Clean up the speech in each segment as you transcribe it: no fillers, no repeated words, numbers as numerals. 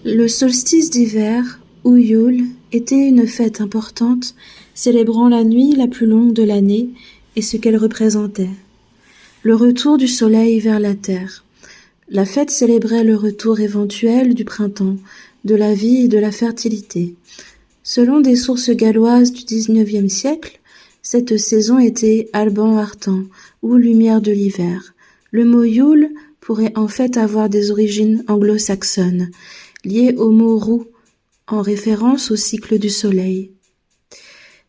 Le solstice d'hiver, ou Yule, était une fête importante, célébrant la nuit la plus longue de l'année et ce qu'elle représentait. Le retour du soleil vers la terre. La fête célébrait le retour éventuel du printemps, de la vie et de la fertilité. Selon des sources galloises du XIXe siècle, cette saison était Alban Artan, ou lumière de l'hiver. Le mot Yule pourrait en fait avoir des origines anglo-saxonnes, liées au mot roux, en référence au cycle du soleil.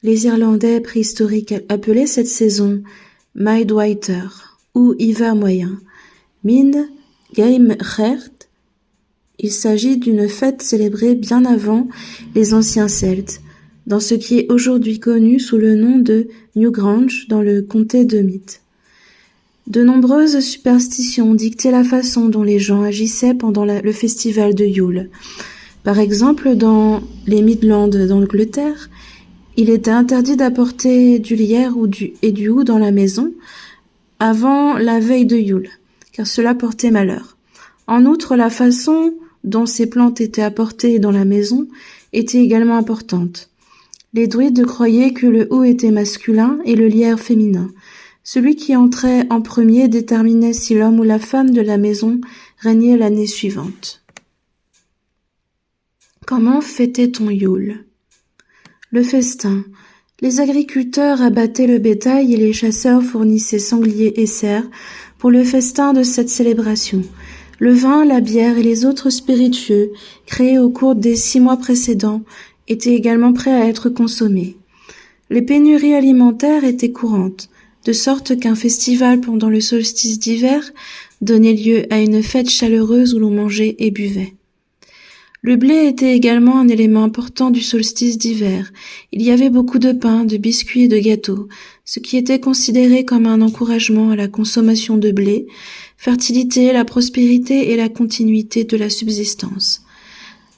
Les Irlandais préhistoriques appelaient cette saison Midwinter, ou hiver moyen. Min Geimrecht. Il s'agit d'une fête célébrée bien avant les anciens Celtes, dans ce qui est aujourd'hui connu sous le nom de Newgrange dans le comté de Meath. De nombreuses superstitions dictaient la façon dont les gens agissaient pendant le festival de Yule. Par exemple, dans les Midlands d'Angleterre, il était interdit d'apporter du lierre et du houx dans la maison avant la veille de Yule, car cela portait malheur. En outre, la façon dont ces plantes étaient apportées dans la maison était également importante. Les druides croyaient que le houx était masculin et le lierre féminin. Celui qui entrait en premier déterminait si l'homme ou la femme de la maison régnait l'année suivante. Comment fêtait-on Yule? Le festin. Les agriculteurs abattaient le bétail et les chasseurs fournissaient sangliers et cerfs pour le festin de cette célébration. Le vin, la bière et les autres spiritueux, créés au cours des 6 mois précédents, étaient également prêts à être consommés. Les pénuries alimentaires étaient courantes, de sorte qu'un festival pendant le solstice d'hiver donnait lieu à une fête chaleureuse où l'on mangeait et buvait. Le blé était également un élément important du solstice d'hiver. Il y avait beaucoup de pain, de biscuits et de gâteaux, ce qui était considéré comme un encouragement à la consommation de blé, fertilité, la prospérité et la continuité de la subsistance.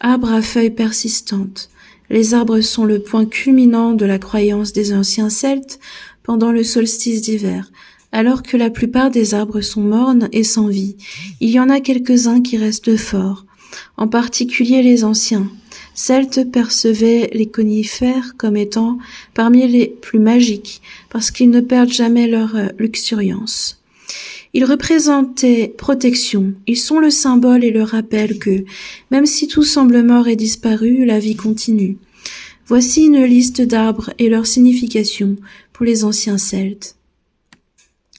Arbre à feuilles persistantes. Les arbres sont le point culminant de la croyance des anciens Celtes pendant le solstice d'hiver. Alors que la plupart des arbres sont mornes et sans vie, il y en a quelques-uns qui restent forts. En particulier les anciens Celtes percevaient les conifères comme étant parmi les plus magiques, parce qu'ils ne perdent jamais leur luxuriance. Ils représentaient protection, ils sont le symbole et le rappel que, même si tout semble mort et disparu, la vie continue. Voici une liste d'arbres et leur signification pour les anciens Celtes.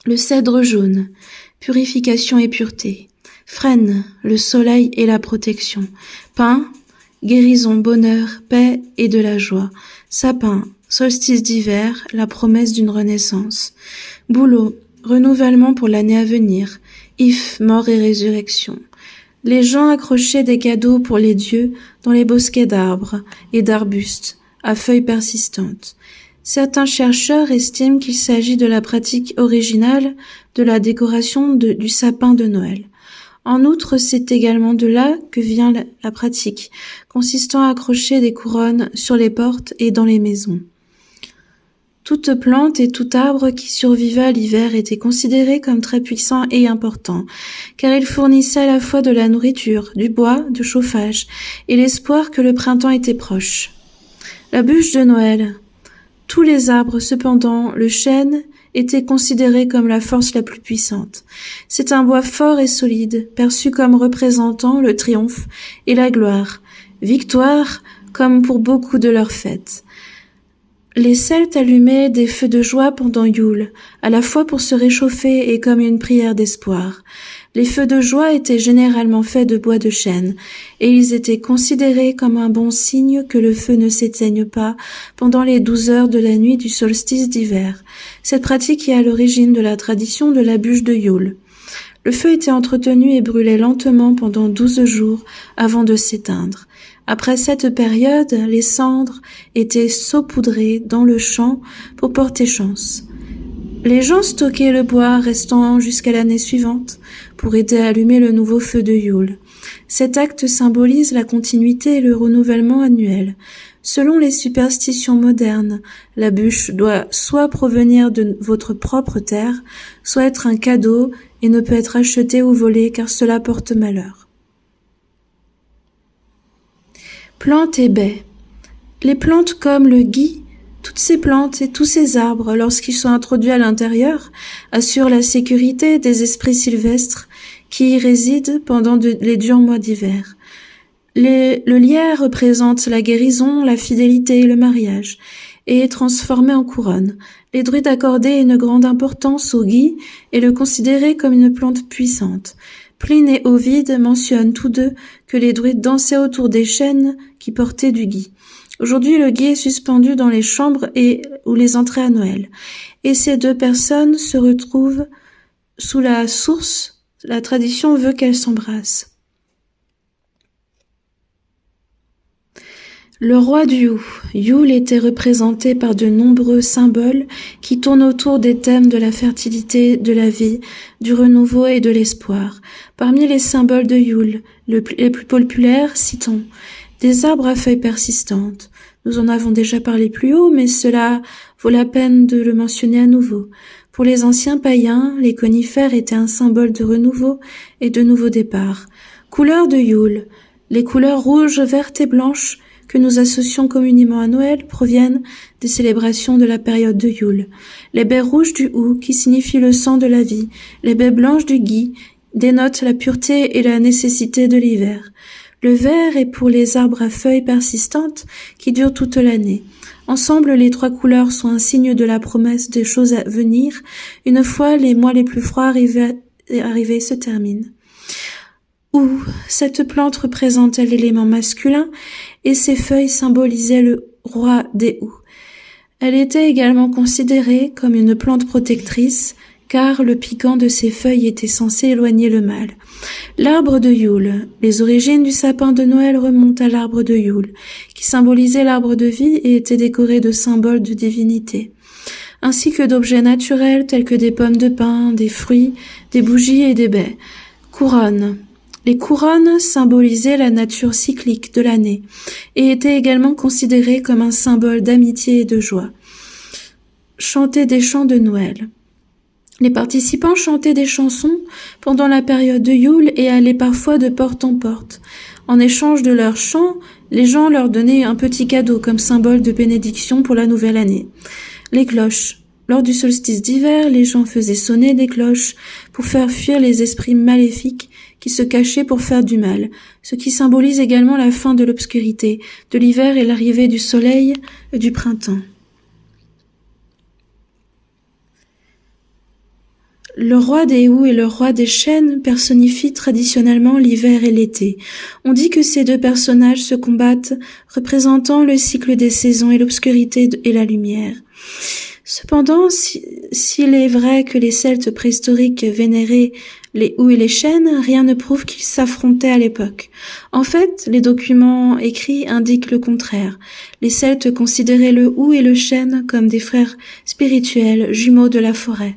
Le cèdre jaune, purification et pureté. Frêne, le soleil et la protection. Pin, guérison, bonheur, paix et de la joie. Sapin, solstice d'hiver, la promesse d'une renaissance. Bouleau, renouvellement pour l'année à venir. If, mort et résurrection. Les gens accrochaient des cadeaux pour les dieux dans les bosquets d'arbres et d'arbustes à feuilles persistantes. Certains chercheurs estiment qu'il s'agit de la pratique originale de la décoration du sapin de Noël. En outre, c'est également de là que vient la pratique, consistant à accrocher des couronnes sur les portes et dans les maisons. Toute plante et tout arbre qui survivait à l'hiver était considéré comme très puissant et important, car il fournissait à la fois de la nourriture, du bois, du chauffage, et l'espoir que le printemps était proche. La bûche de Noël. Tous les arbres, cependant, le chêne, était considéré comme la force la plus puissante. C'est un bois fort et solide, perçu comme représentant le triomphe et la gloire, victoire comme pour beaucoup de leurs fêtes. Les Celtes allumaient des feux de joie pendant Yule, à la fois pour se réchauffer et comme une prière d'espoir. Les feux de joie étaient généralement faits de bois de chêne, et ils étaient considérés comme un bon signe que le feu ne s'éteigne pas pendant les 12 heures de la nuit du solstice d'hiver. Cette pratique est à l'origine de la tradition de la bûche de Yule. Le feu était entretenu et brûlait lentement pendant 12 jours avant de s'éteindre. Après cette période, les cendres étaient saupoudrées dans le champ pour porter chance. Les gens stockaient le bois restant jusqu'à l'année suivante pour aider à allumer le nouveau feu de Yule. Cet acte symbolise la continuité et le renouvellement annuel. Selon les superstitions modernes, la bûche doit soit provenir de votre propre terre, soit être un cadeau et ne peut être achetée ou volée car cela porte malheur. Plantes et baies. Les plantes comme le gui, toutes ces plantes et tous ces arbres, lorsqu'ils sont introduits à l'intérieur, assurent la sécurité des esprits sylvestres qui y résident pendant les durs mois d'hiver. Le lierre représente la guérison, la fidélité et le mariage, et est transformé en couronne. Les druides accordaient une grande importance au gui et le considéraient comme une plante puissante. Pline et Ovide mentionnent tous deux que les druides dansaient autour des chênes qui portaient du gui. Aujourd'hui, le gui est suspendu dans les chambres ou les entrées à Noël. Et ces deux personnes se retrouvent sous la source. La tradition veut qu'elles s'embrassent. Le roi du Yule. Yule était représenté par de nombreux symboles qui tournent autour des thèmes de la fertilité, de la vie, du renouveau et de l'espoir. Parmi les symboles de Yule, les plus populaires, citons des arbres à feuilles persistantes. Nous en avons déjà parlé plus haut, mais cela vaut la peine de le mentionner à nouveau. Pour les anciens païens, les conifères étaient un symbole de renouveau et de nouveau départ. Couleurs de Yule. Les couleurs rouges, vertes et blanches que nous associons communément à Noël proviennent des célébrations de la période de Yule. Les baies rouges du hou, qui signifient le sang de la vie, les baies blanches du gui, dénotent la pureté et la nécessité de l'hiver. Le vert est pour les arbres à feuilles persistantes qui durent toute l'année. Ensemble, les trois couleurs sont un signe de la promesse des choses à venir, une fois les mois les plus froids arrivés se terminent. Ou, cette plante représentait l'élément masculin et ses feuilles symbolisaient le roi des houes. Elle était également considérée comme une plante protectrice, car le piquant de ses feuilles était censé éloigner le mal. L'arbre de Yule. Les origines du sapin de Noël remontent à l'arbre de Yule, qui symbolisait l'arbre de vie et était décoré de symboles de divinité, ainsi que d'objets naturels tels que des pommes de pin, des fruits, des bougies et des baies. Couronne. Les couronnes symbolisaient la nature cyclique de l'année et étaient également considérées comme un symbole d'amitié et de joie. Chanter des chants de Noël. Les participants chantaient des chansons pendant la période de Yule et allaient parfois de porte en porte. En échange de leurs chants, les gens leur donnaient un petit cadeau comme symbole de bénédiction pour la nouvelle année. Les cloches. Lors du solstice d'hiver, les gens faisaient sonner des cloches pour faire fuir les esprits maléfiques qui se cachaient pour faire du mal, ce qui symbolise également la fin de l'obscurité, de l'hiver et l'arrivée du soleil et du printemps. Le roi des houes et le roi des chênes personnifient traditionnellement l'hiver et l'été. On dit que ces deux personnages se combattent, représentant le cycle des saisons et l'obscurité et la lumière. Cependant, s'il est vrai que les Celtes préhistoriques vénéraient les houes et les chênes, rien ne prouve qu'ils s'affrontaient à l'époque. En fait, les documents écrits indiquent le contraire. Les Celtes considéraient le houx et le chêne comme des frères spirituels, jumeaux de la forêt,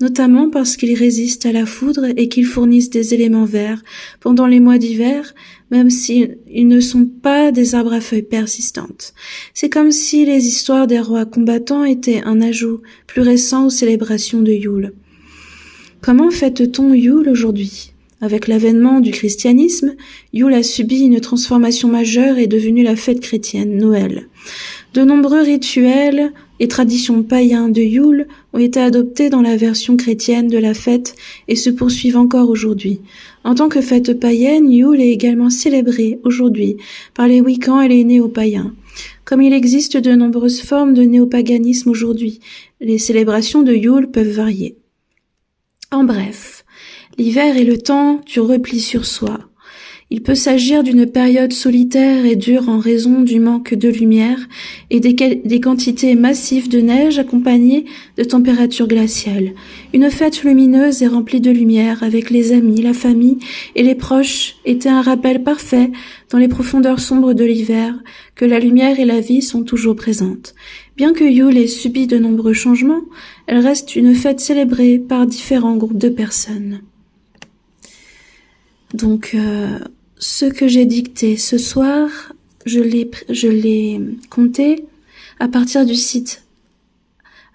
notamment parce qu'ils résistent à la foudre et qu'ils fournissent des éléments verts pendant les mois d'hiver, même s'ils ne sont pas des arbres à feuilles persistantes. C'est comme si les histoires des rois combattants étaient un ajout plus récent aux célébrations de Yule. Comment fête-t-on Yule aujourd'hui ? Avec l'avènement du christianisme, Yule a subi une transformation majeure et est devenue la fête chrétienne, Noël. De nombreux rituels et traditions païens de Yule ont été adoptés dans la version chrétienne de la fête et se poursuivent encore aujourd'hui. En tant que fête païenne, Yule est également célébrée aujourd'hui par les Wiccans et les néo-païens. Comme il existe de nombreuses formes de néopaganisme aujourd'hui, les célébrations de Yule peuvent varier. En bref, l'hiver est le temps du repli sur soi. Il peut s'agir d'une période solitaire et dure en raison du manque de lumière et des quantités massives de neige accompagnées de températures glaciales. Une fête lumineuse et remplie de lumière avec les amis, la famille et les proches était un rappel parfait dans les profondeurs sombres de l'hiver que la lumière et la vie sont toujours présentes. Bien que Yule ait subi de nombreux changements, elle reste une fête célébrée par différents groupes de personnes. Donc, ce que j'ai dicté ce soir, je l'ai compté à partir du site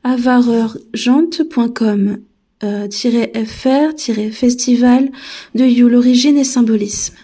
avarheurgente.com-fr-festival de Yule, origine et symbolisme.